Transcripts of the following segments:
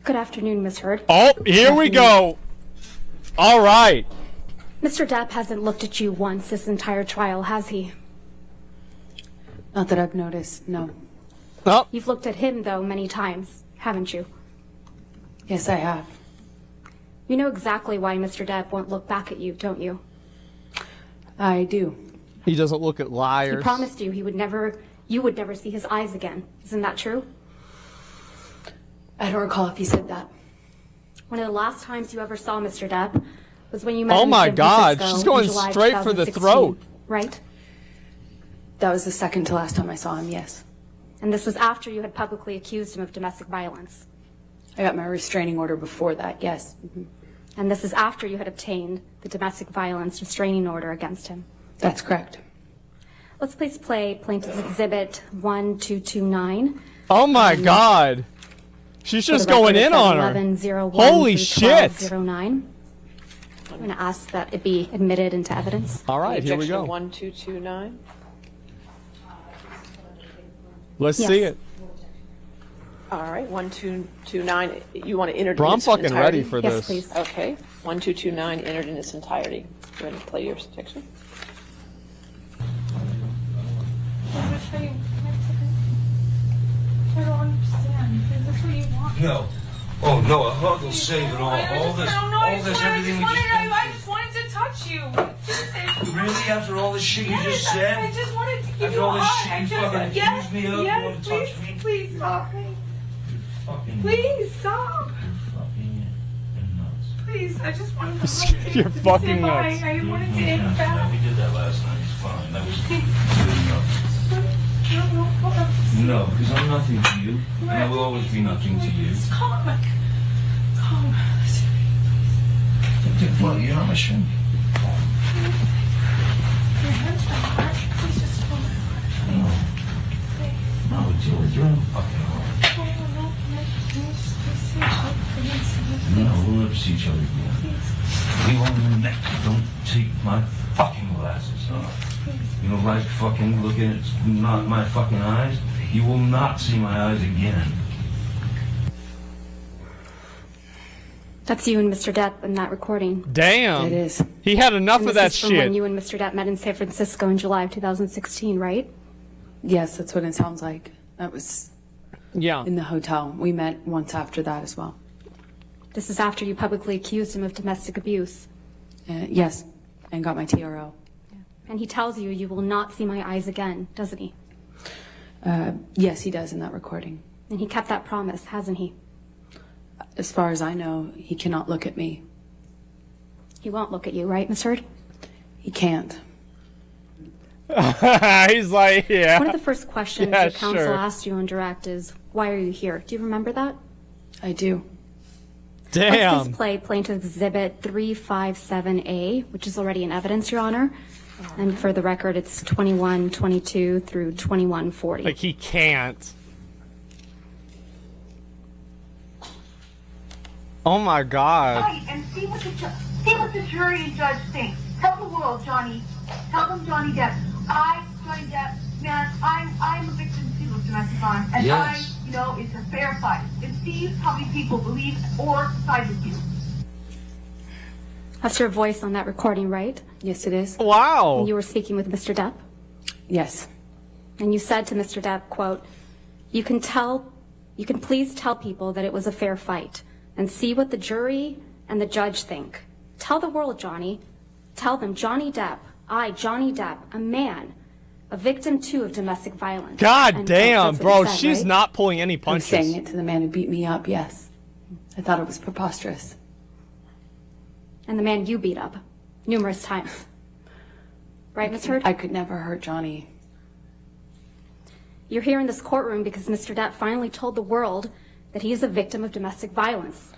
Good afternoon, Ms. Heard. Oh, here we go. All right. Mr. Depp hasn't looked at you once this entire trial, has he? Not that I've noticed, no. Oh. You've looked at him, though, many times, haven't you? Yes, I have. You know exactly why Mr. Depp won't look back at you, don't you? I do. He doesn't look at liars. He promised you you would never see his eyes again. Isn't that true? I don't recall if he said that. One of the last times you ever saw Mr. Depp was when you met him Oh in my San God, Francisco she's going in July straight for the 2016, throat. Right? That was the second to last time I saw him, yes. And this was after you had publicly accused him of domestic violence. I got my restraining order before that, yes. And this is after you had obtained the domestic violence restraining order against him. That's correct. Let's please play Plaintiff's Exhibit 1229. Oh my God. She's just going in on her. 1101 Holy through shit. 1209. I'm going to ask that it be admitted into evidence. All right, here we go. 1229. Let's Yes. see it. All right, 1229. You want to enter Bro, in I'm its fucking entirety? ready for Yes, this. please. Okay, 1229 entered in its entirety. Ready to play your section? I don't understand. Is this what you want? No. Oh, no, a hug will save it all. I All this, everything we I just just wanted to touch you. went Really? After all this shit you just said? I just wanted to give After you a all this hug. shit you fucking accused me of? You Yes, want to please, touch me? please stop me. Fucking, Please stop. fucking nuts. Please, I just wanted to hug you. You're fucking Say bye. nuts. I wanted to end Yeah, that. we did that last night. It's fine. That was good enough. No, because I'm nothing to you, and I will always be nothing to you. Calm. Well, you're not my shin. No, you're in fucking hard. No, we'll never see each other again. You won't neck. Don't take my fucking glasses off. You don't like fucking looking at not my fucking eyes? You will not see my eyes again. That's you and Mr. Depp in that recording. Damn. It is. He had enough And of this that is from when shit. you and Mr. Depp met in San Francisco in July of 2016, right? Yes, that's what it sounds like. That was Yeah. in the hotel. We met once after that as well. This is after you publicly accused him of domestic abuse. Yes, and got my TRO. And he tells you you will not see my eyes again, doesn't he? Yes, he does in that recording. And he kept that promise, hasn't he? As far as I know, he cannot look at me. He won't look at you, right, Miss Heard? He can't. He's like, yeah. One of the first questions Yeah, your counsel sure. asked you on direct is, why are you here? Do you remember that? I do. Let's Damn. please play Plaintiff's Exhibit 357A, which is already in evidence, Your Honor. And for the record, it's 2122 through 2140. Like, he can't. Oh my God. Right, and see what the jury and judge think. Tell the world, Johnny. Tell them, Johnny Depp. Johnny Depp, man, I'm a victim too of domestic violence, and Yes. it's a fair fight. And see how many people believe or side with you. That's your voice on that recording, right? Yes, it is. Wow. And you were speaking with Mr. Depp? Yes. And you said to Mr. Depp, quote, you can please tell people that it was a fair fight and see what the jury and the judge think. Tell the world, Johnny. Tell them, Johnny Depp, Johnny Depp, a man, a victim too of domestic violence. God And, damn, that's what bro. he said, She's right? not pulling any I'm punches. saying it to the man who beat me up, yes. I thought it was preposterous. And the man you beat up numerous times. Right, Ms. Heard? I could never hurt Johnny. You're here in this courtroom because Mr. Depp finally told the world that he is a victim of domestic violence.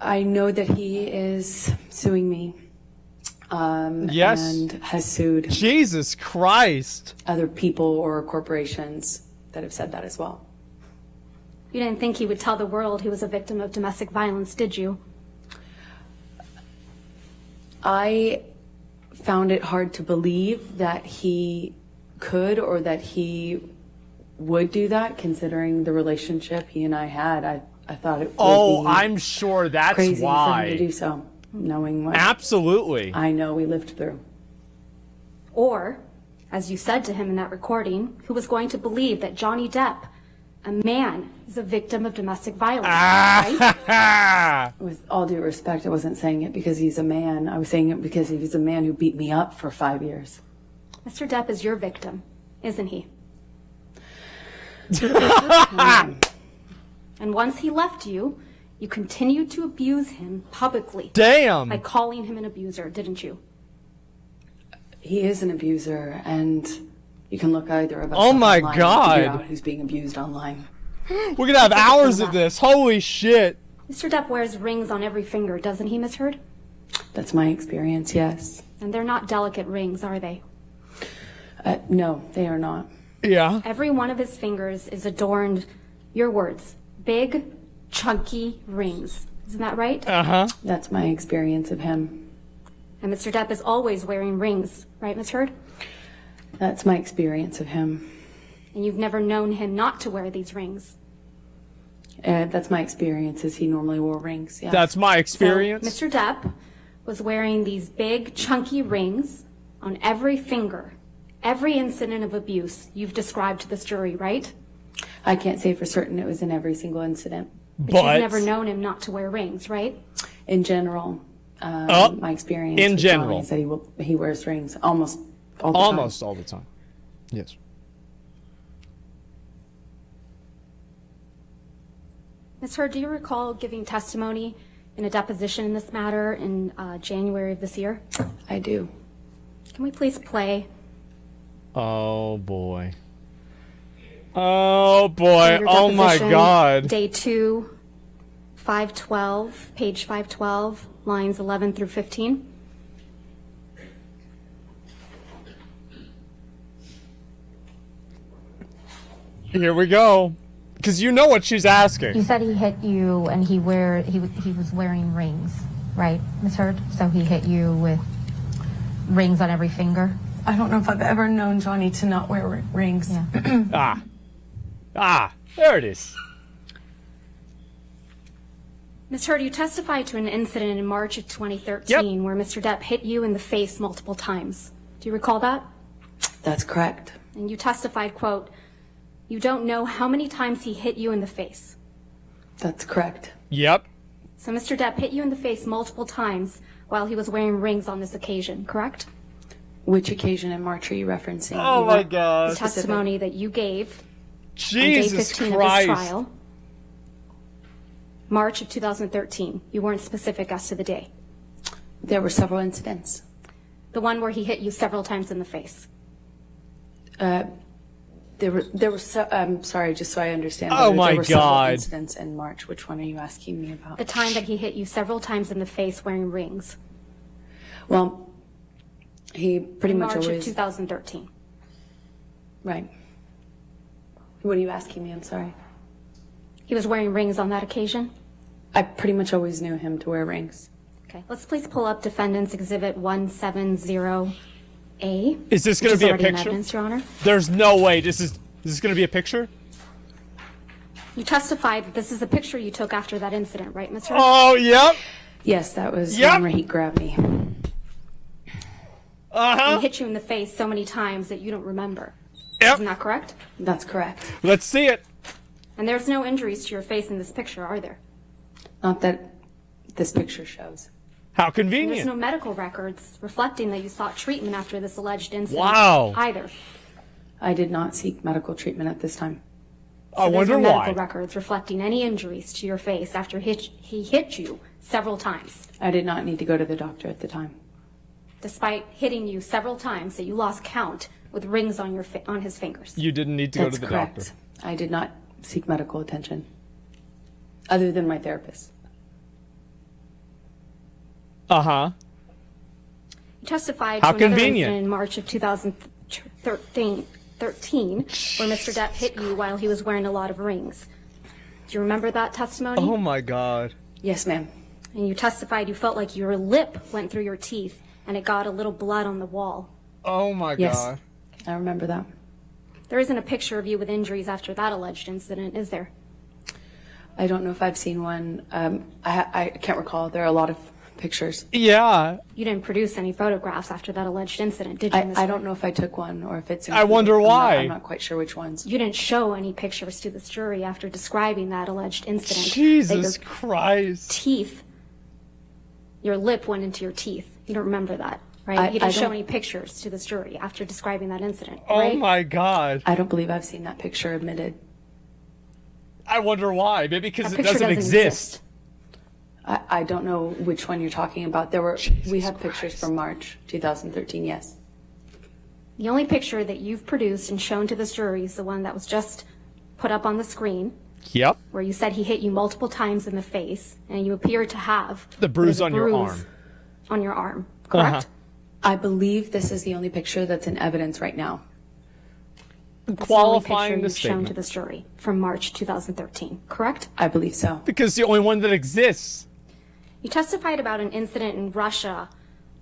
I know that he is suing me. Yes. And has sued Jesus Christ. other people or corporations that have said that as well. You didn't think he would tell the world he was a victim of domestic violence, did you? I found it hard to believe that he could or that he would do that, considering the relationship he and I had. I thought it would Oh, be I'm sure that's crazy for him why. to do so, knowing what Absolutely. I know we lived through. Or, as you said to him in that recording, who was going to believe that Johnny Depp, a man, is a victim of domestic violence, right? With all due respect, I wasn't saying it because he's a man. I was saying it because he's a man who beat me up for 5 years. Mr. Depp is your victim, isn't he? And once he left you, you continued to abuse him publicly. Damn. By calling him an abuser, didn't you? He is an abuser, and you can look either of us Oh up my online and God. figure out who's being abused online. We're going to have hours of this. Holy shit. Mr. Depp wears rings on every finger, doesn't he, Miss Heard? That's my experience, yes. And they're not delicate rings, are they? No, they are not. Yeah. Every one of his fingers is adorned, your words, big, chunky rings. Isn't that right? Uh-huh. That's my experience of him. And Mr. Depp is always wearing rings, right, Miss Heard? That's my experience of him. And you've never known him not to wear these rings. That's my experience, is he normally wore rings, yeah. That's my experience. So, Mr. Depp was wearing these big, chunky rings on every finger. Every incident of abuse you've described to this jury, right? I can't say for certain it was in every single incident. But you've never known him not to wear rings, right? In general, my experience in with general. Johnny is that he wears rings almost all the time. Almost all the time. Yes. Ms. Heard, do you recall giving testimony in a deposition in this matter in January of this year? I do. Can we please play? Oh, boy. Oh, boy. your Oh, my deposition, God. Day 2, 512, page 512, lines 11 through 15. Here we go. Because you know what she's asking. You said he hit you and he was wearing rings, right, Ms. Heard? So he hit you with rings on every finger? I don't know if I've ever known Johnny to not wear rings. Yeah. There it is. Ms. Heard, you testified to an incident in March of 2013 where Mr. Depp hit you in the face multiple times. Do you recall that? That's correct. And you testified, quote, you don't know how many times he hit you in the face. That's correct. Yep. So Mr. Depp hit you in the face multiple times while he was wearing rings on this occasion, correct? Which occasion in March are you referencing? Oh, my The God. testimony that you gave on Jesus day 15 Christ. of this trial, March of 2013. You weren't specific as to the day. There were several incidents. The one where he hit you several times in the face. There were I'm sorry, just so I understand. Oh, my there were several God. incidents in March. Which one are you asking me about? The time that he hit you several times in the face wearing rings. Well, he pretty much March of always... 2013. Right. What are you asking me? I'm sorry. He was wearing rings on that occasion? I pretty much always knew him to wear rings. Okay, let's please pull up Defendant's Exhibit 170A. Is this going to be a already in picture? evidence, Your Honor. There's no way. This is going to be a picture? You testified that this is a picture you took after that incident, right, Mr. Oh, yep. Yes, that was Yep. one where he grabbed me. He hit you in the face so many times that you don't remember. Yep. Isn't that correct? That's correct. Let's see it. And there's no injuries to your face in this picture, are there? Not that this picture shows. How And there's no convenient. medical records reflecting that you sought treatment after this alleged incident Wow. either. I did not seek medical treatment at this time. I There's wonder no why. medical records reflecting any injuries to your face after he hit you several times, I did not need to go to the doctor at the time. despite hitting you several times that you lost count with rings on on his fingers. You didn't need to go That's to the correct. doctor. I did not seek medical attention, other than my therapist. Uh-huh. You testified How to another convenient. incident in March of 2013 where Mr. Depp hit you while he was wearing a lot of rings. Do you remember that testimony? Oh, my God. Yes, ma'am. And you testified you felt like your lip went through your teeth and it got a little blood on the wall. Oh, my Yes. God. I remember that. There isn't a picture of you with injuries after that alleged incident, is there? I don't know if I've seen one. I can't recall. There are a lot of pictures. Yeah. You didn't produce any photographs after that alleged incident, did you, Ms. I Hood? don't know if I took one or if it's I wonder included. why. I'm not quite sure which ones. You didn't show any pictures to this jury after describing that alleged incident. Jesus That your Christ. teeth, your lip went into your teeth. You don't remember that, right? You I didn't show don't- any pictures to this jury after describing that incident, Oh right? my God. I don't believe I've seen that picture admitted. I wonder why. Maybe because That it picture doesn't exist. I don't know which one you're talking about. We have pictures from March 2013, yes. The only picture that you've produced and shown to this jury is the one that was just put up on the screen, Yep. where you said he hit you multiple times in the face, and you appear to have The bruise a on your bruise arm. on your arm, correct? Uh-huh. I believe this is the only picture that's in evidence right now. That's Qualifying the only the picture you've shown to statement. this jury from March 2013, correct? I believe so. Because it's the only one that exists. You testified about an incident in Russia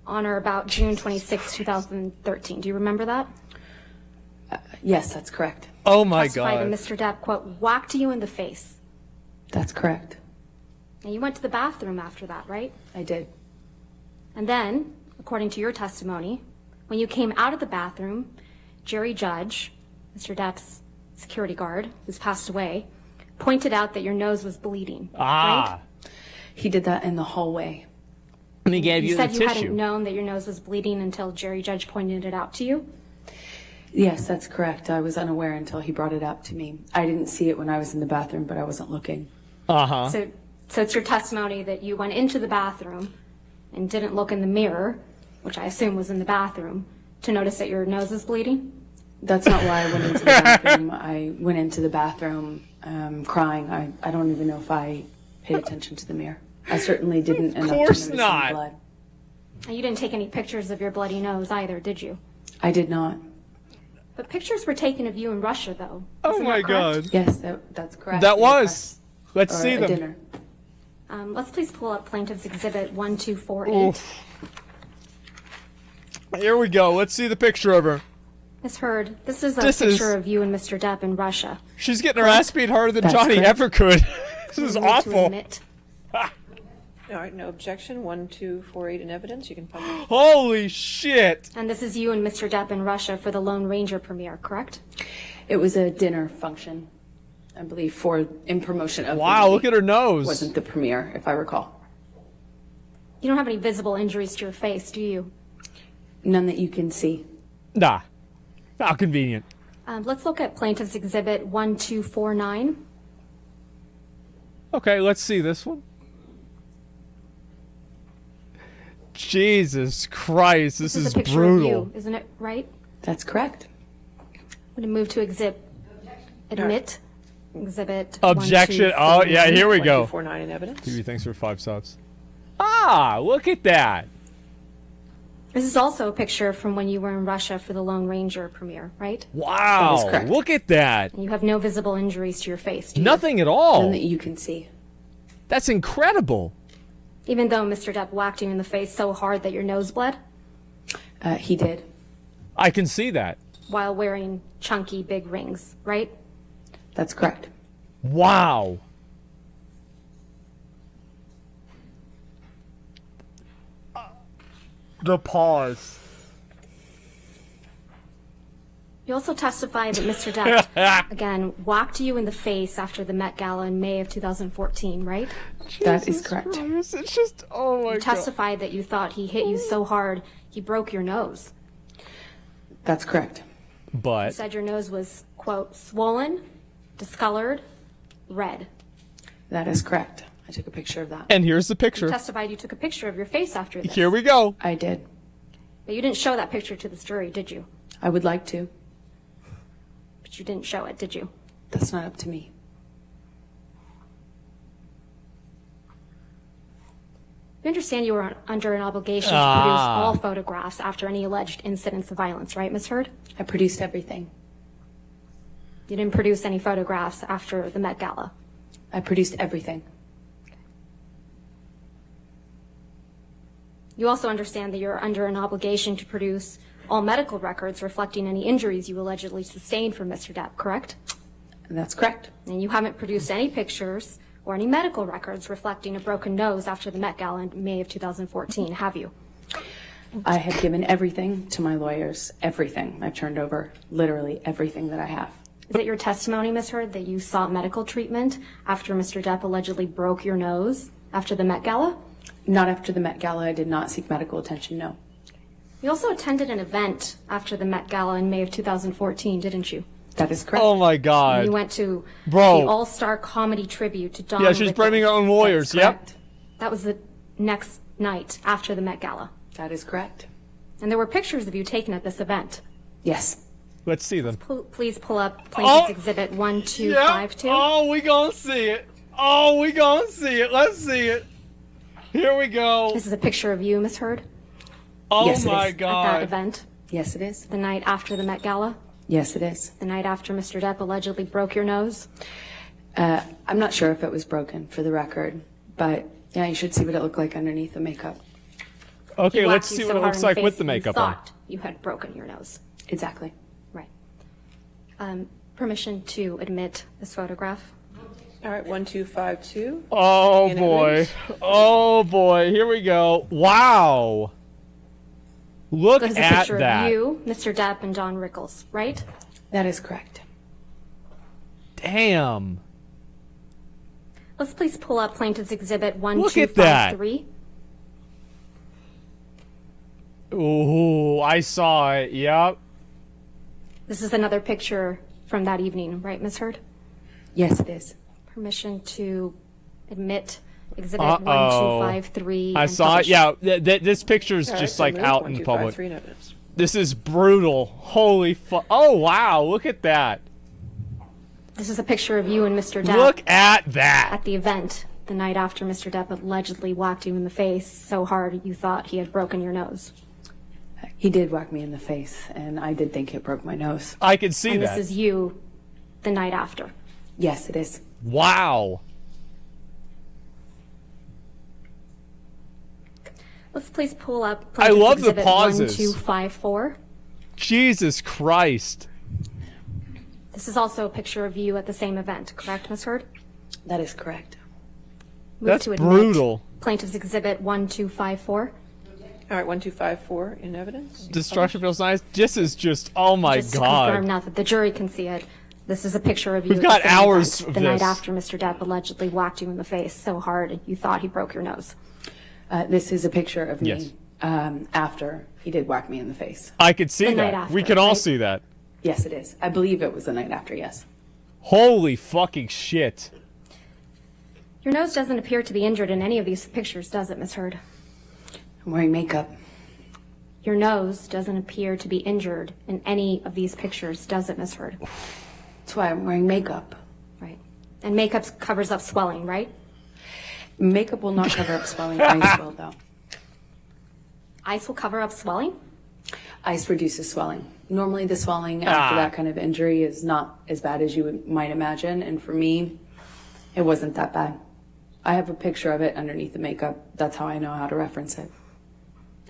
on or about June 26, 2013. Do you remember that? Yes, that's correct. Oh my Testified God. that Mr. Depp, quote, whacked you in the face. That's correct. And you went to the bathroom after that, right? I did. And then, according to your testimony, when you came out of the bathroom, Jerry Judge, Mr. Depp's security guard, who's passed away, pointed out that your nose was bleeding, right? He did that in the hallway. And he gave You you the said you tissue. hadn't known that your nose was bleeding until Jerry Judge pointed it out to you? Yes, that's correct. I was unaware until he brought it up to me. I didn't see it when I was in the bathroom, but I wasn't looking. Uh-huh. So it's your testimony that you went into the bathroom and didn't look in the mirror, which I assume was in the bathroom, to notice that your nose is bleeding? That's not why I went into the bathroom. I went into the bathroom crying. I don't even know if I paid attention to the mirror. I certainly didn't end up course noticing not. the blood. And you didn't take any pictures of your bloody nose either, did you? I did not. But pictures were taken of you in Russia, though. Oh Isn't my that correct? God. Yes, that's correct. That In a was. press Let's or see a them. dinner. Let's please pull up Plaintiff's Exhibit 1248. Oof. Here we go. Let's see the picture of her. Ms. Heard, this is a This is- picture of you and Mr. Depp in Russia. She's getting her ass beat harder than That's Johnny correct. ever could. This is You need to awful. admit- All right, no objection. 1248 in evidence. You can find it. Holy shit. And this is you and Mr. Depp in Russia for the Lone Ranger premiere, correct? It was a dinner function, I believe, in promotion of. Wow, look at her nose. Wasn't the premiere, if I recall. You don't have any visible injuries to your face, do you? None that you can see. Nah. How convenient. Let's look at Plaintiff's Exhibit 1249. Okay, let's see this one. Jesus Christ, this This is is a picture brutal. of you, isn't it right? That's correct. I'm going to move to admit. Exhibit Objection. Oh, yeah, here we go. 1249 in evidence. TV, thanks for 5 subs. Ah, look at that. This is also a picture from when you were in Russia for the Lone Ranger premiere, right? Wow, That is correct. look at that. And you have no visible injuries to your face, do you? Nothing at None all. that you can see. That's incredible. Even though Mr. Depp whacked you in the face so hard that your nose bled He did. I can see that. while wearing chunky big rings, right? That's correct. Wow. The pause. You also testified that Mr. Depp, again, whacked you in the face after the Met Gala in May of 2014, right? That is correct. Christ, it's just, oh my You God. testified that you thought he hit you so hard he broke your nose. That's correct. You But said your nose was, quote, swollen, discolored, red. That is correct. I took a picture of that. and here's the You picture. testified you took a picture of your face after this. Here we go. I did. But you didn't show that picture to this jury, did you? I would like to. But you didn't show it, did you? That's not up to me. You understand you were under an obligation to produce all photographs after any alleged incidents of violence, right, Ms. Heard? I produced everything. You didn't produce any photographs after the Met Gala. I produced everything. You also understand that you're under an obligation to produce all medical records reflecting any injuries you allegedly sustained from Mr. Depp, correct? That's correct. And you haven't produced any pictures or any medical records reflecting a broken nose after the Met Gala in May of 2014, have you? I have given everything to my lawyers, everything. I've turned over literally everything that I have. Is it your testimony, Ms. Heard, that you sought medical treatment after Mr. Depp allegedly broke your nose after the Met Gala? Not after the Met Gala. I did not seek medical attention, no. You also attended an event after the Met Gala in May of 2014, didn't you? That is correct. Oh my God. You went to Bro. the All-Star Comedy Tribute to Don Yeah, she's Rickles. blaming her own lawyers. That's Yep. correct. That was the next night after the Met Gala. That is correct. And there were pictures of you taken at this event. Yes. Let's see them. Please pull up Plaintiff's Exhibit 1252. Oh, we gonna see it. Oh, we gonna see it. Let's see it. Here we go. This is a picture of you, Ms. Heard, Oh Yes, it my is. at that God. event, Yes, it is. the night after the Met Gala, Yes, it is. the night after Mr. Depp allegedly broke your nose. I'm not sure if it was broken, for the record, but yeah, you should see what it looked like underneath the makeup. Okay, He let's whacked you see so what it hard looks in the like face with the that you makeup on. thought you had broken your nose. Exactly. Right. Permission to admit this photograph. All right, 1252. Oh In boy. evidence. Oh boy. Here we go. Wow. Look This is a at picture that. of you, Mr. Depp, and Don Rickles, right? That is correct. Damn. Let's please pull up Plaintiff's Exhibit Look at that. 1253. Ooh, I saw it. Yep. This is another picture from that evening, right, Ms. Heard? Yes, it is. Permission to admit Exhibit Uh-oh. 1253. I and saw it. publish. Yeah, this picture's All right, just so like moved. out in public. 1253 in evidence. This is brutal. Holy fuck. Oh wow, look at that. This is a picture of you and Mr. Depp Look at that. at the event the night after Mr. Depp allegedly whacked you in the face so hard you thought he had broken your nose. He did whack me in the face, and I did think it broke my nose. I can see And that. this is you the night after. Yes, it is. Wow. Let's please pull up I Plaintiff's love the Exhibit pauses. 1254. Jesus Christ. This is also a picture of you at the same event, correct, Ms. Heard? That is correct. Move That's to admit brutal. Plaintiff's Exhibit 1254. All right, 1254 in evidence. Destruction feels nice. This is just, oh my Just to confirm God. now that the jury can see it, this is a picture of you We've at got the same hours event, of the night this. after Mr. Depp allegedly whacked you in the face so hard you thought he broke your nose. This is a picture of me Yes. after he did whack me in the face. I could see The night that. after, We could all right? see that. Yes, it is. I believe it was the night after, yes. Holy fucking shit. Your nose doesn't appear to be injured in any of these pictures, does it, Ms. Heard? I'm wearing makeup. Your nose doesn't appear to be injured in any of these pictures, does it, Ms. Heard? That's why I'm wearing makeup. Right. And makeup covers up swelling, right? Makeup will not cover up swelling. Ice will, though. Ice will cover up swelling? Ice reduces swelling. Normally, the swelling after that kind of injury is not as bad as you might imagine. And for me, it wasn't that bad. I have a picture of it underneath the makeup. That's how I know how to reference it.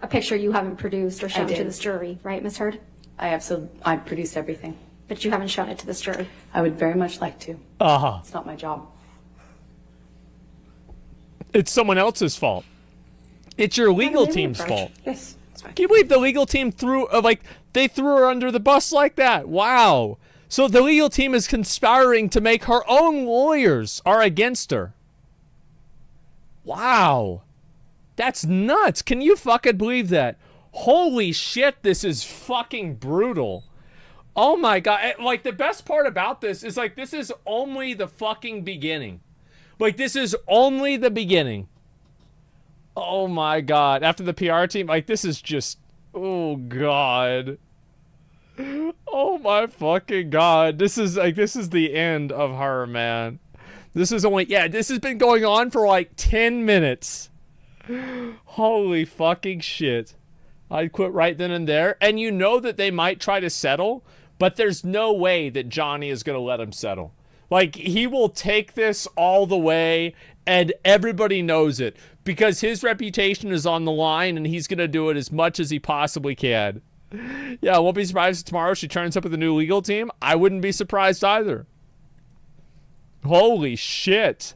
A picture you haven't produced or shown to did. this jury, right, Ms. Heard? I produced everything. But you haven't shown it to this jury. I would very much like to. Uh-huh. It's not my job. It's someone else's fault. It's your legal name team's first. fault. Yes, that's fine. Can you believe the legal team they threw her under the bus like that? Wow. So the legal team is conspiring to make her own lawyers are against her. Wow. That's nuts. Can you fucking believe that? Holy shit, this is fucking brutal. Oh my God. Like, the best part about this is, like, this is only the fucking beginning. Like, this is only the beginning. Oh my God. After the PR team, like, this is just, oh God. Oh my fucking God. This is the end of her, man. This has been going on for like 10 minutes. Holy fucking shit. I'd quit right then and there. And you know that they might try to settle, but there's no way that Johnny is going to let him settle. Like, he will take this all the way, and everybody knows it, because his reputation is on the line, and he's going to do it as much as he possibly can. Yeah, I won't be surprised if tomorrow she turns up with a new legal team. I wouldn't be surprised either. Holy shit.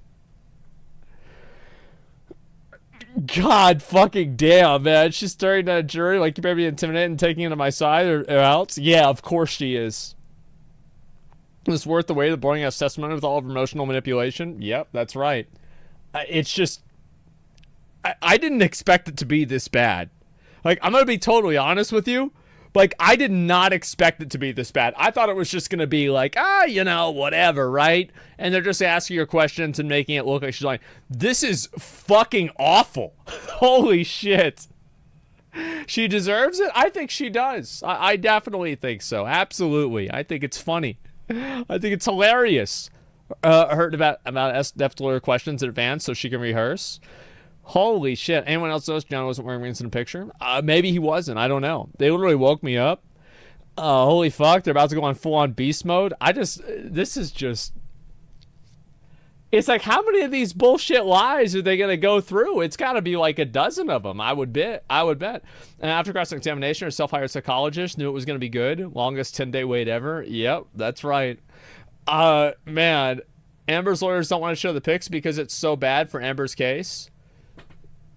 God fucking damn, man. She's staring at a jury like you better be intimidated and taking it to my side or else. Yeah, of course she is. It's worth the wait of boring ass testimony with all of emotional manipulation. Yep, that's right. It's just, I didn't expect it to be this bad. Like, I'm gonna be totally honest with you. Like, I did not expect it to be this bad. I thought it was just gonna be like, you know, whatever, right? And they're just asking her questions and making it look like she's lying. This is fucking awful. Holy shit. She deserves it? I think she does. I definitely think so. Absolutely. I think it's funny. I think it's hilarious. Heard about asked lawyer questions in advance so she can rehearse. Holy shit. Anyone else knows John wasn't wearing rings in the picture? Maybe he wasn't. I don't know. They literally woke me up. Holy fuck. They're about to go on full-on beast mode. This is just... It's like, how many of these bullshit lies are they going to go through? It's got to be like a dozen of them, I would bet. And after cross-examination, her self-hired psychologist knew it was going to be good. Longest 10-day wait ever. Yep, that's right. Man, Amber's lawyers don't want to show the pics because it's so bad for Amber's case.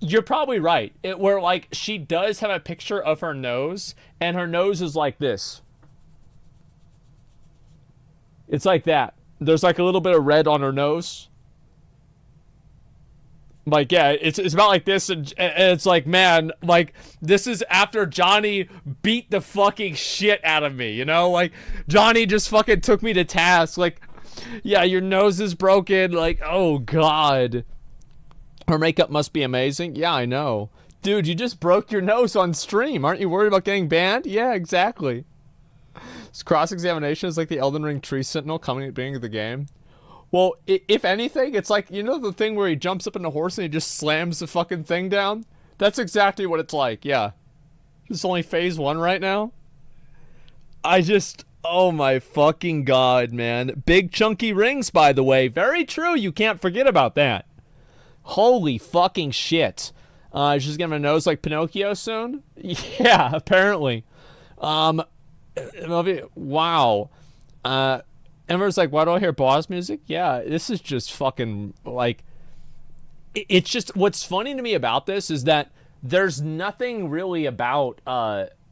You're probably right. Where, like, she does have a picture of her nose, and her nose is like this. It's like that. There's, like, a little bit of red on her nose. Like, yeah, it's about like this, and it's like, man, like, this is after Johnny beat the fucking shit out of me, you know? Like, Johnny just fucking took me to task. Like, yeah, your nose is broken. Like, oh, God. Her makeup must be amazing. Yeah, I know. Dude, you just broke your nose on stream. Aren't you worried about getting banned? Yeah, exactly. This cross-examination is like the Elden Ring tree sentinel coming at the beginning of the game. Well, if anything, it's like, you know the thing where he jumps up in a horse and he just slams the fucking thing down? That's exactly what it's like, yeah. This is only phase 1 right now. Oh my fucking God, man. Big chunky rings, by the way. Very true, you can't forget about that. Holy fucking shit. She's gonna have a nose like Pinocchio soon? Yeah, apparently. Wow. Ember's like, why do I hear boss music? Yeah, this is just fucking, like, it's just, what's funny to me about this is that there's nothing really about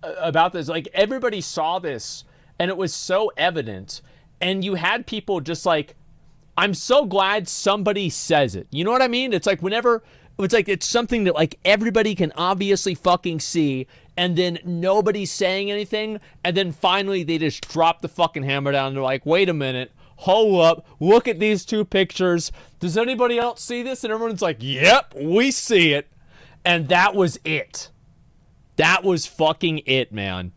this. Like, everybody saw this, and it was so evident, and you had people just like, I'm so glad somebody says it. You know what I mean? It's like whenever, it's like it's something that like everybody can obviously fucking see, and then nobody's saying anything, and then finally they just drop the fucking hammer down and they're like, wait a minute, hold up, look at these two pictures. Does anybody else see this? And everyone's like, yep, we see it. And that was it. That was fucking it, man.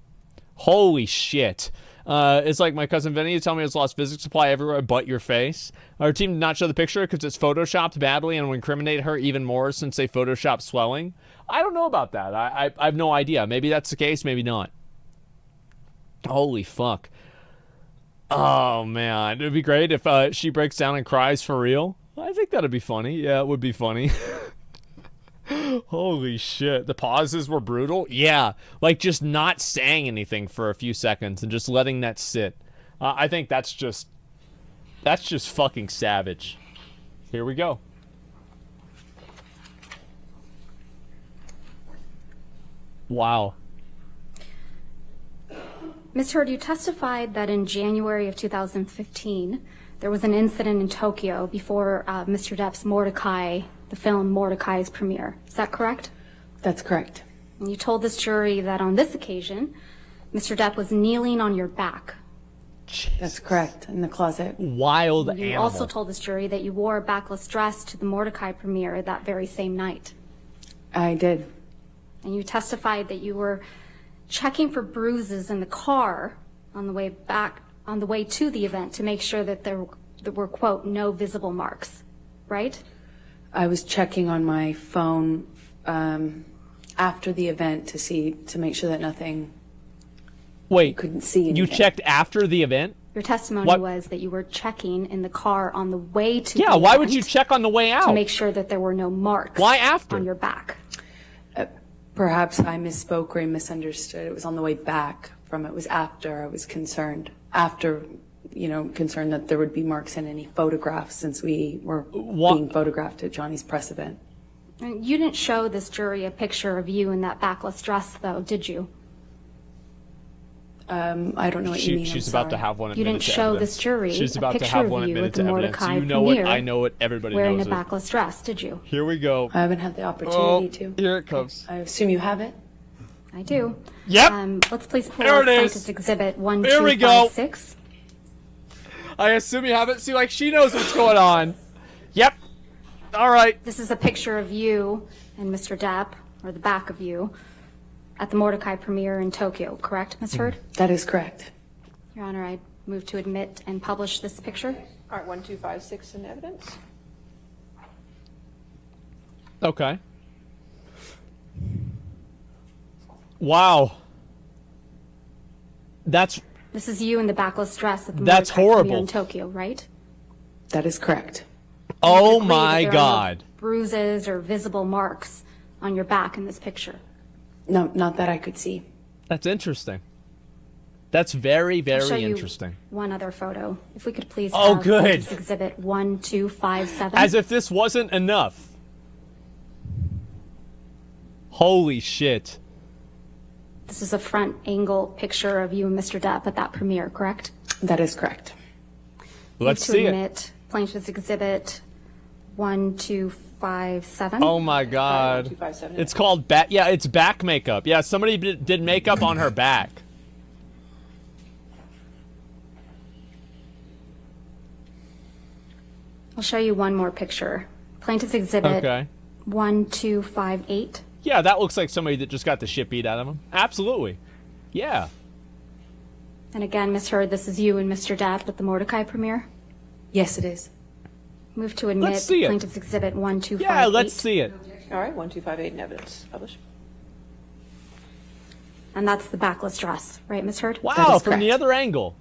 Holy shit. It's like my cousin Vinny telling me it's lost physics supply everywhere but your face. Our team did not show the picture because it's photoshopped badly and will incriminate her even more since they photoshopped swelling. I don't know about that. I have no idea. Maybe that's the case, maybe not. Holy fuck. Oh, man. It would be great if she breaks down and cries for real. I think that would be funny. Yeah, it would be funny. Holy shit. The pauses were brutal. Yeah. Like just not saying anything for a few seconds and just letting that sit. I think that's just fucking savage. Here we go. Wow. Ms. Heard, you testified that in January of 2015, there was an incident in Tokyo before Mr. Depp's Mordecai, the film Mordecai's premiere. Is that correct? That's correct. And you told this jury that on this occasion, Mr. Depp was kneeling on your back. That's correct, in the closet. Wild You animal. also told this jury that you wore a backless dress to the Mordecai premiere that very same night. I did. And you testified that you were checking for bruises in the car on the way to the event to make sure that there were, quote, no visible marks, right? I was checking on my phone after the event to make sure that nothing. Wait, couldn't see anything. You checked after the event? Your testimony was that you were checking in the car on the way to the Yeah, why event would you check on the way out? to make sure that there were no marks Why after? on your back. Perhaps I misspoke or misunderstood. It was on the way back from it was after I was concerned. After, concerned that there would be marks in any photographs since we were being photographed at Johnny's press event. And you didn't show this jury a picture of you in that backless dress, though, did you? I don't know what you mean. She's I'm about to sorry. have one. You didn't show this jury She's a about to picture have of one you admitted with the to evidence. Mordecai You know it. premiere I know it. Everybody wearing knows a it. backless dress, did you? Here we go. I haven't had the opportunity to. Here it comes. I assume you have it. I do. Yep. Let's please pull There up it is. Plaintiff's Exhibit Here we go. 1256. I assume you have it. See, like, she knows what's going on. Yep. All right. This is a picture of you and Mr. Depp, or the back of you, at the Mordecai premiere in Tokyo, correct, Ms. Heard? That is correct. Your Honor, I move to admit and publish this picture. All right, 1256 in evidence. Okay. Wow. That's This is you in the backless dress at the That's Mordecai premiere horrible. in Tokyo, right? That is correct. oh Agree that my there are no God. bruises or visible marks on your back in this picture. No, not that I could see. That's interesting. That's very, I'll show very you interesting. one other photo. If we could please Oh, have good. Plaintiff's Exhibit 1257. As if this wasn't enough. Holy shit. This is a front angle picture of you and Mr. Depp at that premiere, correct? That is correct. Let's Move see to it. admit Plaintiff's Exhibit 1257. Oh my God. 1257. It's called back. Yeah, it's back makeup. Yeah, somebody did makeup on her back. I'll show you one more picture. Plaintiff's Exhibit Okay. 1258. Yeah, that looks like somebody that just got the shit beat out of them. Absolutely. Yeah. And again, Ms. Heard, this is you and Mr. Depp at the Mordecai premiere. Yes, it is. Move to admit Let's see it. Plaintiff's Exhibit 1258. Yeah, let's see it. All right, 1258 in evidence. Publish. And that's the backless dress, right, Ms. Heard? Wow, is from the correct. other angle.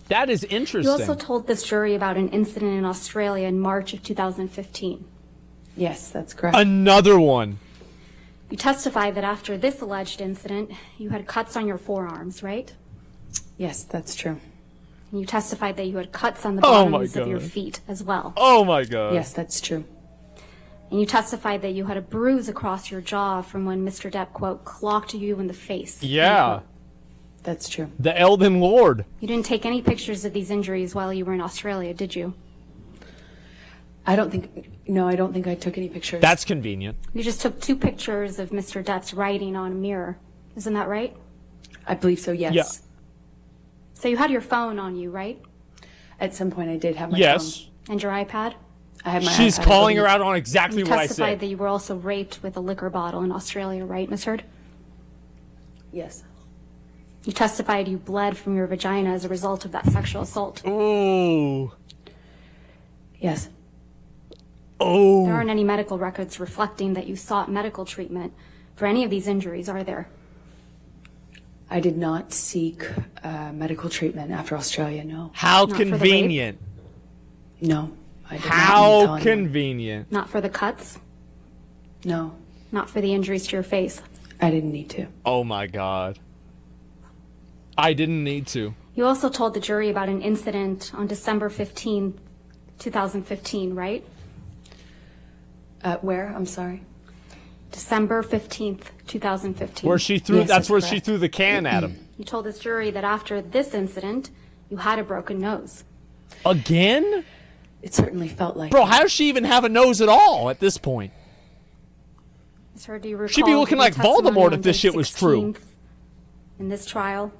That is interesting. You also told this jury about an incident in Australia in March of 2015. Yes, that's correct. Another one. You testified that after this alleged incident, you had cuts on your forearms, right? Yes, that's true. And you testified that you had cuts on the Oh my bottoms of your God. feet as well. Oh my God. Yes, that's true. And you testified that you had a bruise across your jaw from when Mr. Depp, quote, clocked you in the face. Yeah. unquote. That's true. The Elden Lord. You didn't take any pictures of these injuries while you were in Australia, did you? I don't think I took any pictures. That's convenient. You just took 2 pictures of Mr. Depp's writing on a mirror. Isn't that right? I believe so, yes. Yeah. So you had your phone on you, right? At some point I did have my Yes. phone. And your iPad? I had my She's iPad, I calling her believe. out on exactly You what I testified said. that you were also raped with a liquor bottle in Australia, right, Ms. Heard? Yes. You testified you bled from your vagina as a result of that sexual assault. Ooh. Yes. There Oh. aren't any medical records reflecting that you sought medical treatment for any of these injuries, are there? I did not seek medical treatment after Australia, no. How Not for the rape? convenient. No. I did not How tell anyone. convenient. Not for the cuts? No. Not for the injuries to your face? I didn't need to. Oh my God. I didn't need to. You also told the jury about an incident on December 15, 2015, right? Where? I'm sorry. December 15th, 2015. Where she threw, Yes, that's that's where she correct. threw the can at him. You told this jury that after this incident, you had a broken nose. Again? It certainly felt like Bro, how does she even have a nose at all at this point? Sir, do you recall She'd be looking your like testimony Voldemort on if this May shit was true. 16th in this trial?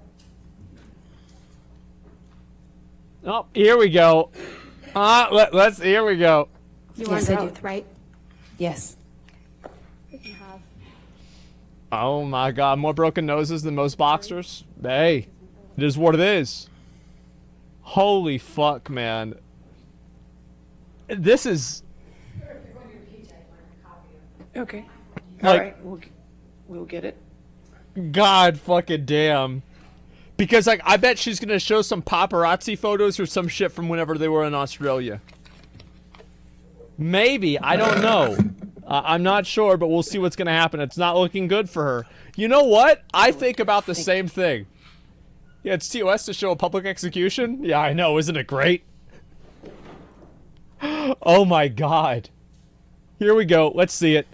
Oh, here we go. Here we go. You were Yes, under I do. oath, right? Yes. Oh my God, more broken noses than most boxers? Hey, it is what it is. Holy fuck, man. This is Okay. Like- All right, we'll get it. God fucking damn. Because, like, I bet she's gonna show some paparazzi photos or some shit from whenever they were in Australia. Maybe, I don't know. I'm not sure, but we'll see what's gonna happen. It's not looking good for her. You know what? I think about the same thing. Yeah, it's TOS to show a public execution? Yeah, I know, isn't it great? Oh my God. Here we go. Let's see it.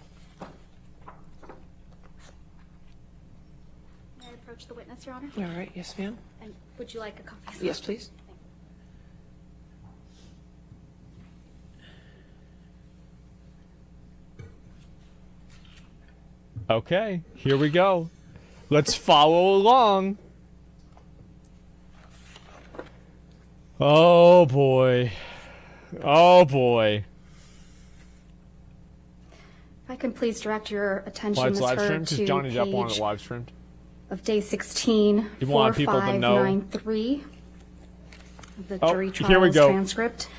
May I approach the witness, Your Honor? All right, yes, ma'am. And would you like a copy? Yes, please. Okay, here we go. Let's follow along. Oh boy. Oh boy. If I can please direct your attention, Why it's Ms. live Heard, streamed? to Because Johnny Depp wanted page it live streamed. of day 16, You want people to know. 4593 of the Oh, jury here we trials go. transcript.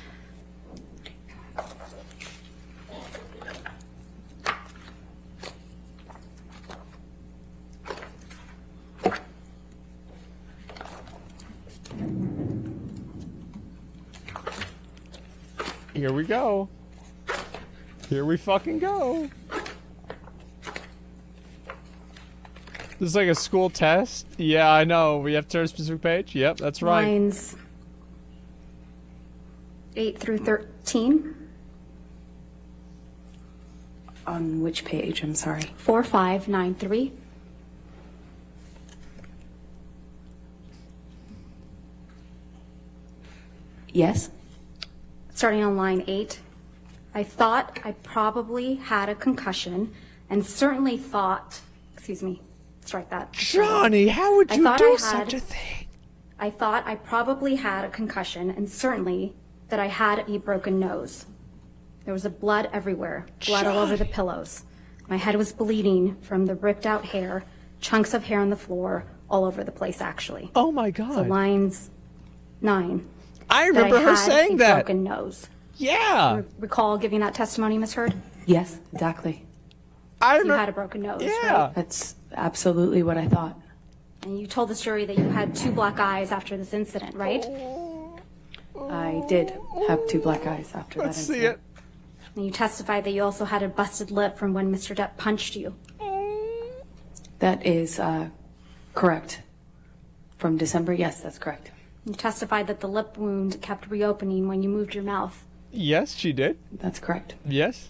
Here we go. Here we fucking go. This is like a school test? Yeah, I know. We have to turn a specific page? Yep, that's right. Lines 8 through 13. On which page? I'm sorry. 4593. Yes? Starting on line 8. I thought I probably had a concussion and certainly thought, excuse me, strike that. Johnny, how would I you thought do I had- such a thing? I thought I probably had a concussion and certainly that I had a broken nose. There was blood everywhere, blood all over the pillows. My head was bleeding from the ripped out hair, chunks of hair on the floor, all over the place actually. Oh my god. So lines 9. I that remember her had saying a that. broken nose. Yeah. Recall giving that testimony, Ms. Heard? Yes, exactly. I You remember. had a broken nose, Yeah. right? That's absolutely what I thought. And you told the jury that you had 2 black eyes after this incident, right? I did have 2 black eyes after Let's that see incident. it. And you testified that you also had a busted lip from when Mr. Depp punched you. That is correct. From December, yes, that's correct. You testified that the lip wound kept reopening when you moved your mouth. Yes, she did. That's correct. Yes.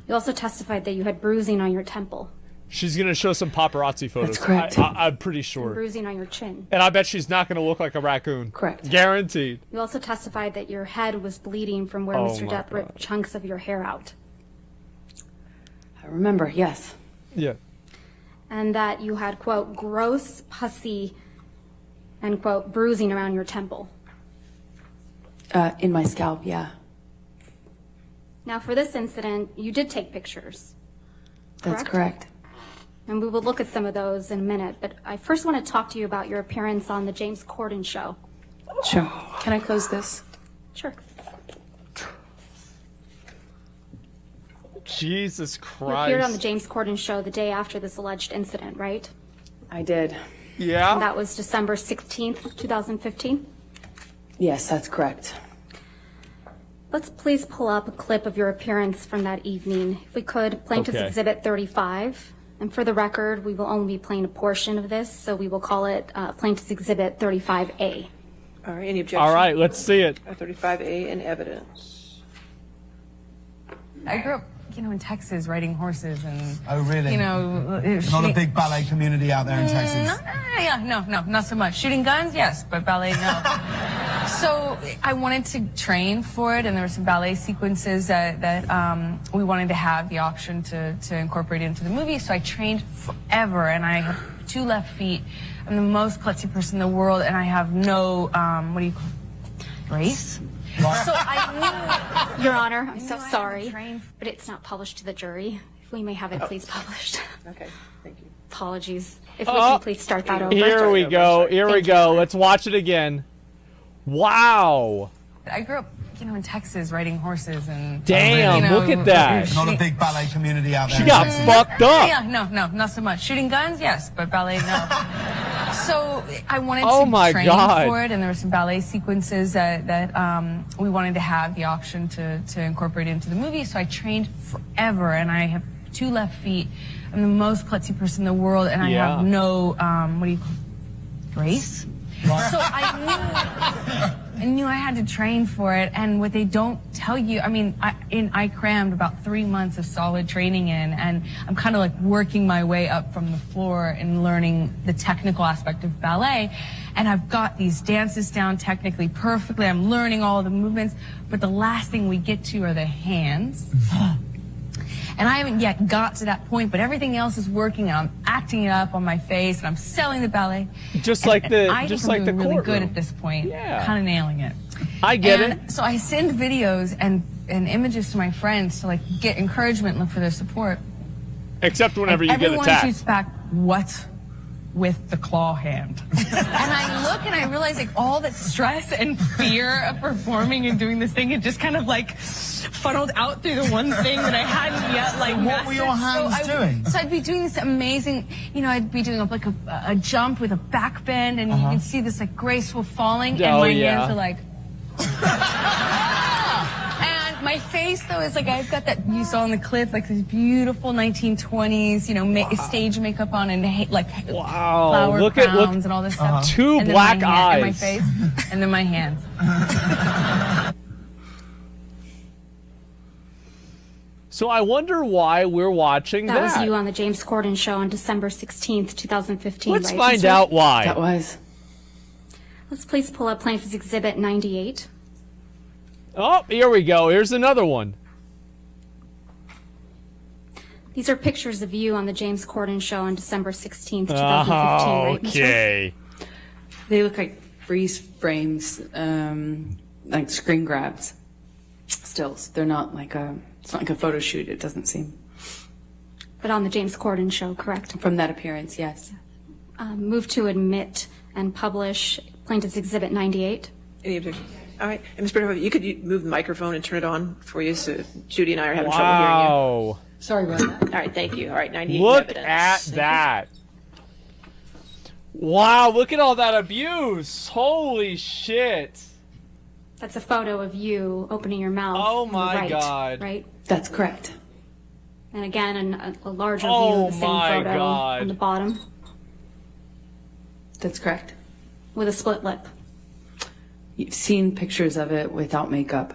You also testified that you had bruising on your temple, She's gonna show some paparazzi photos. That's correct. I'm pretty sure. bruising on your chin. And I bet she's not gonna look like a raccoon. Correct. Guaranteed. You also testified that your head was bleeding from where Oh Mr. my Depp ripped chunks of your hair out. I remember, yes. Yeah. And that you had, quote, gross, pussy, and, quote, bruising around your temple. In my scalp, yeah. Now, for this incident, you did take pictures. That's correct. And we will look at some of those in a minute, but I first want to talk to you about your appearance on the James Corden show. Sure. Can I close this? Sure. Jesus You appeared on the Christ. James Corden show the day after this alleged incident, right? I did. And Yeah. that was December 16th, 2015. Yes, that's correct. Let's please pull up a clip of your appearance from that evening. If we could, Plaintiff's Okay. Exhibit 35. And for the record, we will only be playing a portion of this, so we will call it Plaintiff's Exhibit 35A. All right, any objection? All right, let's see it. 35A in evidence. I grew up, in Texas riding horses and, Oh, really? not Not a big ballet community out there in Texas. No, not so much. Shooting guns, yes, but ballet, no. So I wanted to train for it, and there were some ballet sequences that we wanted to have the option to incorporate into the movie. So I trained forever, and I have 2 left feet. I'm the most klutzy person in the world, and I have no, what do you call it? Grace? So I knew. Your Honor, I'm so I had to sorry, train. but it's not published to the jury. If we may have it please published. Okay, thank you. Apologies. If we can please start that over. Here we go. Here we Thank you. go. Let's watch it again. Wow. I grew up, in Texas riding horses and. Damn, look at that. Not a big ballet community out there She in got Texas. fucked up. Yeah, no, not so much. Shooting guns, yes, but ballet, no. So I wanted Oh to my train God. for it, and there were some ballet sequences that we wanted to have the option to incorporate into the movie. So I trained forever, and I have 2 left feet. I'm the most klutzy person in the world, and I have no, what do you call it? Grace? So I knew. knew I had to train for it, and what they don't tell you, I mean, I crammed about 3 months of solid training in, and I'm kind of like working my way up from the floor and learning the technical aspect of ballet, and I've got these dances down technically perfectly, I'm learning all the movements, but the last thing we get to are the hands. And I haven't yet got to that point, but everything else is working, and I'm acting it up on my face, and I'm selling the ballet. Just like the I think I'm doing really good at this point. Yeah. Kind of nailing it. I get it. So I send videos and images to my friends to like get encouragement and look for their support. Except whenever And you get everyone attacked. shoots back, "What's with the claw hand?" And I look and I realize like all that stress and fear of performing and doing this thing, it just kind of like funneled out through the one thing that I hadn't yet like What were your hands doing? So I'd be doing this amazing, you know, I'd be doing like a jump with a back bend, and you can see this like graceful falling, and my hands are like. And my face though is like, I've got that you saw in the clip, like this beautiful 1920s, you know, stage makeup on, and like flower crowns and all this stuff. Two and then black my eyes. and my face, and then my hands. So I wonder why we're watching that. That was you on the James Corden show on December 16th, 2015, Let's right? find Mr. out why. That was. Let's please pull up Plaintiff's Exhibit 98. Oh, here we go. Here's another one. These are pictures of you on the James Corden show on December 16th, 2015, right, Mr.? Okay. They look like freeze frames, like screen grabs, stills. They're not like it's not like a photo shoot, it doesn't seem. But on the James Corden show, correct? From that appearance, yes. Move to admit and publish Plaintiff's Exhibit 98. Any objection? All right. And Ms. Bernhoff, you could move the microphone and turn it on for you, so Judy and I are having trouble hearing you. Wow. Sorry about that. All right, thank you. All right, 98 Look evidence. at that. Wow, look at all that abuse. Holy shit. That's a photo of you opening your mouth. Oh on the my right, God. Right? That's correct. And again, a larger Oh view of the same my photo God. on the bottom That's correct. with a split lip. You've seen pictures of it without makeup.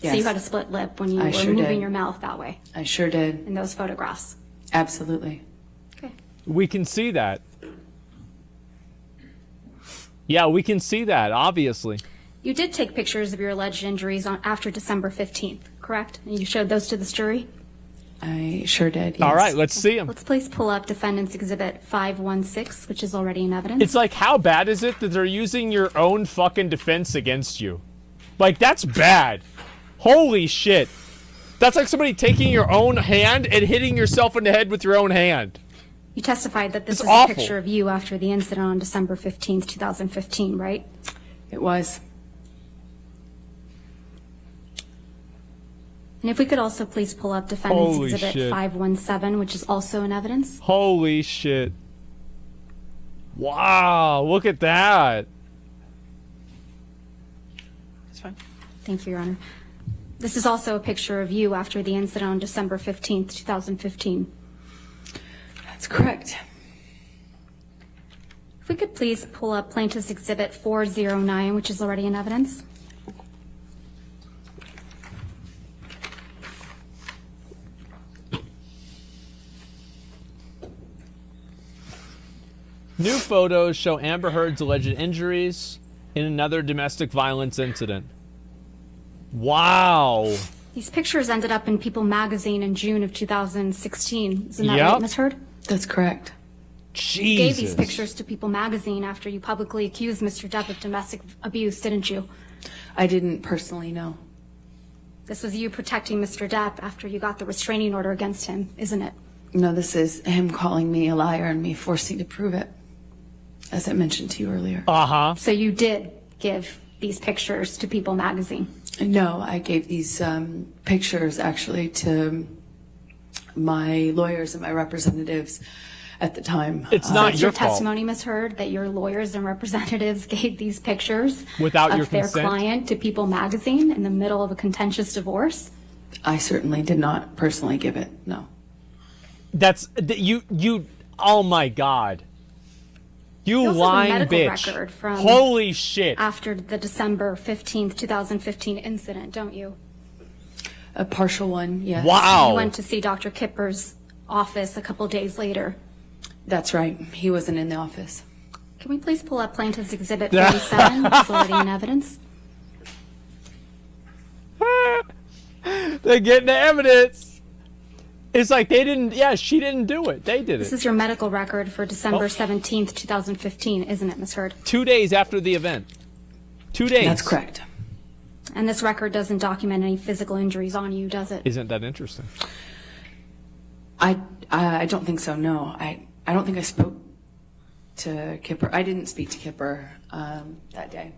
Yes. So you had a split lip when you I were sure moving did. your mouth that way I sure did. in those photographs. Absolutely. Okay. We can see that. Yeah, we can see that, obviously. You did take pictures of your alleged injuries after December 15th, correct? And you showed those to the jury? I sure did. Yes. All right, let's see them. Let's please pull up Defendant's Exhibit 516, which is already in evidence. It's like, how bad is it that they're using your own fucking defense against you? Like, that's bad. Holy shit. That's like somebody taking your own hand and hitting yourself in the head with your own hand. You testified that this It's was awful. a picture of you after the incident on December 15th, 2015, right? It was. And if we could also please pull up Defendant's Holy Exhibit shit. 517, which is also in evidence. Holy shit. Wow, look at that. That's fine. Thank you, Your Honor. This is also a picture of you after the incident on December 15th, 2015. That's correct. If we could please pull up Plaintiff's Exhibit 409, which is already in evidence. New photos show Amber Heard's alleged injuries in another domestic violence incident. Wow. These pictures ended up in People magazine in June of 2016. Isn't that Yep. right, Ms. Heard? That's correct. You gave these Jesus. pictures to People magazine after you publicly accused Mr. Depp of domestic abuse, didn't you? I didn't personally know. This was you protecting Mr. Depp after you got the restraining order against him, isn't it? No, this is him calling me a liar and me forcing to prove it, as I mentioned to you earlier. Uh-huh. So you did give these pictures to People magazine. No, I gave these pictures actually to my lawyers and my representatives at the time. It's So not it's your your fault. testimony, Ms. Heard, that your lawyers and representatives gave these pictures Without of your their consent? client to People magazine in the middle of a contentious divorce? I certainly did not personally give it, no. That's you oh my God. You also have a lying medical bitch. record from Holy shit. after the December 15th, 2015 incident, don't you? A partial one, yes. Wow. You went to see Dr. Kipper's office a couple days later. That's right. He wasn't in the office. Can we please pull up Plaintiff's Exhibit 47? It's already in evidence. They're getting the evidence. It's like they didn't, she didn't do it. They did This it. is your medical record for December 17th, 2015, isn't it, Ms. Heard? 2 days after the event. 2 days. That's correct. And this record doesn't document any physical injuries on you, does it? Isn't that interesting? I don't think so, no. I don't think I spoke to Kipper. I didn't speak to Kipper that day.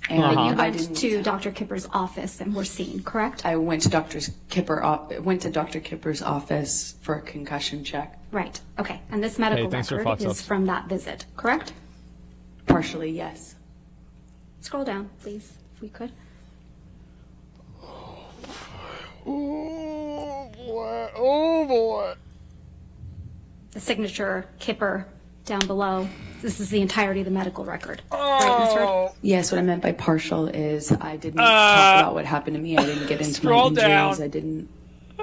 And But you I went didn't. to Dr. Kipper's office and were seen, correct? I went to Dr. Kipper's office for a concussion check. Right. Okay. And this medical thanks for record Fox is Ups. from that visit, correct? Partially, yes. Scroll down, please, if we could. Oh boy. Oh boy. The signature Kipper down below. This is the entirety of the medical record. Right, Ms. Heard? Yes, what I meant by partial is I didn't talk about what happened to me. I didn't get into my Scroll injuries. down. I didn't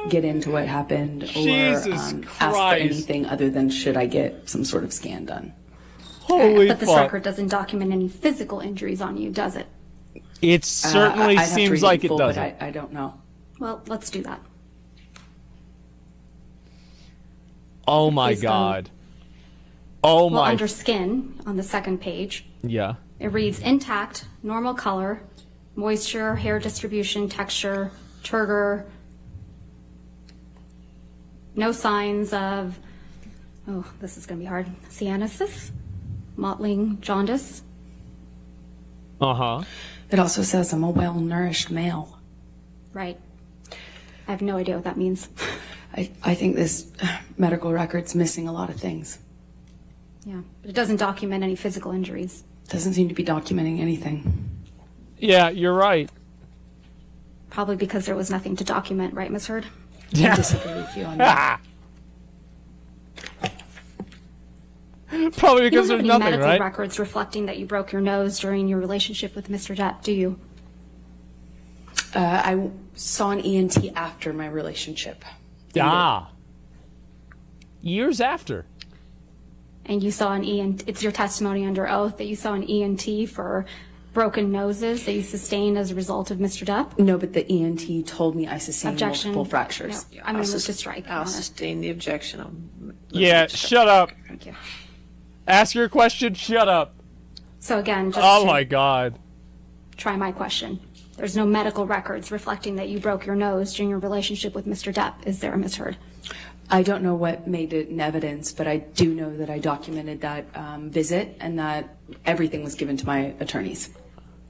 get into what happened or Jesus ask for Christ. anything other than should I get some sort of scan done. Holy But this fuck. record doesn't document any physical injuries on you, does it? It certainly I'd have to seems read like in it full, doesn't. But I don't know. Well, let's do that. Oh my Please go. god. Oh Well, my. under skin, on the second page, Yeah. it reads intact, normal color, moisture, hair distribution, texture, turgor, no signs of, oh, this is going to be hard, cyanosis, mottling, jaundice. Uh-huh. It also says I'm a well-nourished male. Right. I have no idea what that means. I think this medical record's missing a lot of things. Yeah, but it doesn't document any physical injuries. Doesn't seem to be documenting anything. Yeah, you're right. Probably because there was nothing to document, right, Ms. Heard? I disagree with you on that. Probably You because don't have there's any nothing, medical right? records reflecting that you broke your nose during your relationship with Mr. Depp, do you? I saw an ENT after my relationship. Ah. Years after. And you saw an ENT, it's your testimony under oath that you saw an ENT for broken noses that you sustained as a result of Mr. Depp? No, but the ENT told me I sustained Objection. multiple fractures. No, I'm going to move to strike. I'll on it. sustain the objection. Yeah, shut up. Thank you. Ask your question, shut up. So again, just Oh to my god. try my question. There's no medical records reflecting that you broke your nose during your relationship with Mr. Depp, is there, Ms. Heard? I don't know what made it in evidence, but I do know that I documented that visit and that everything was given to my attorneys.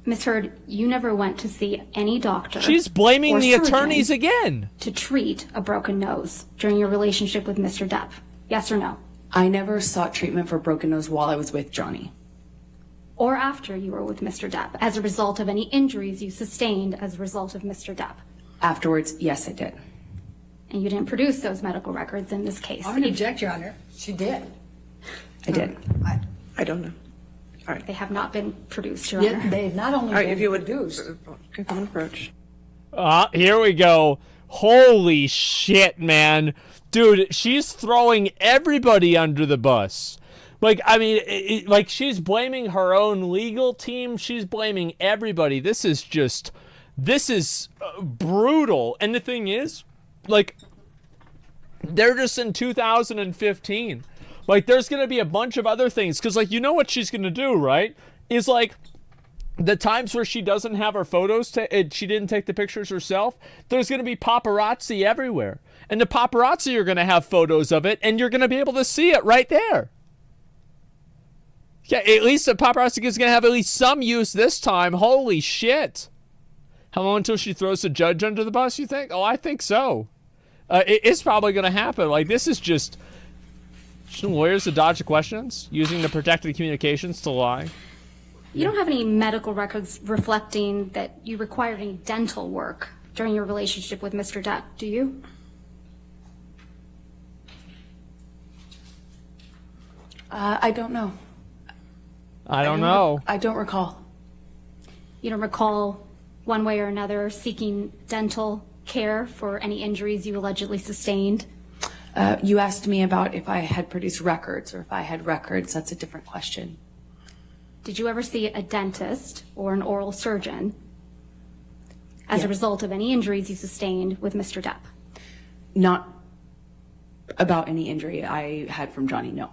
Ms. Heard, you never went to see any doctor. She's blaming or the surgeon attorneys again. to treat a broken nose during your relationship with Mr. Depp. Yes or no? I never sought treatment for broken nose while I was with Johnny. Or after you were with Mr. Depp, as a result of any injuries you sustained as a result of Mr. Depp. Afterwards, yes, I did. And you didn't produce those medical records in this case. I would object, Your Honor. She did. I did. I don't know. They have not been produced, Your Yet Honor. they've not only All right, been if you would produced, come and approach. Here we go. Holy shit, man. Dude, she's throwing everybody under the bus. Like, I mean, like, she's blaming her own legal team. She's blaming everybody. This is brutal. And the thing is, like, they're just in 2015. Like, there's going to be a bunch of other things. Because, like, you know what she's going to do, right? Is, like, the times where she doesn't have her photos, she didn't take the pictures herself, there's going to be paparazzi everywhere. And the paparazzi are going to have photos of it, and you're going to be able to see it right there. Yeah, at least the paparazzi is going to have at least some use this time. Holy shit. How long until she throws the judge under the bus, you think? Oh, I think so. It's probably going to happen. Like, this is just lawyers to dodge the questions, using the protected communications to lie. You don't have any medical records reflecting that you required any dental work during your relationship with Mr. Depp, do you? I don't know. I don't know. I don't recall. You don't recall one way or another seeking dental care for any injuries you allegedly sustained? You asked me about if I had produced records or if I had records. That's a different question. Did you ever see a dentist or an oral surgeon as Yeah. a result of any injuries you sustained with Mr. Depp? Not about any injury I had from Johnny, no.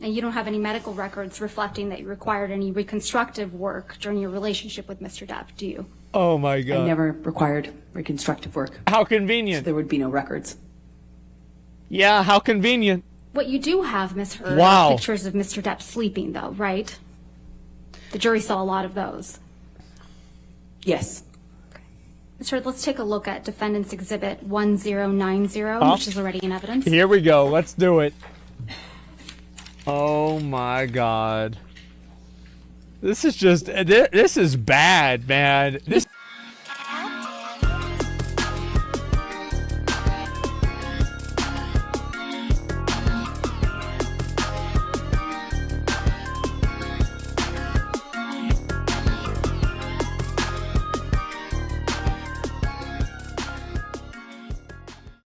And you don't have any medical records reflecting that you required any reconstructive work during your relationship with Mr. Depp, do you? Oh my I God. never required reconstructive work. How convenient. There would be no records. Yeah, how convenient. What you do have, Ms. Heard, Wow. are pictures of Mr. Depp sleeping, though, right? The jury saw a lot of those. Yes. Ms. Heard, let's take a look at Defendant's Exhibit 1090, which is already in evidence. Here we go. Let's do it. Oh my God. This is just, this is bad, man. This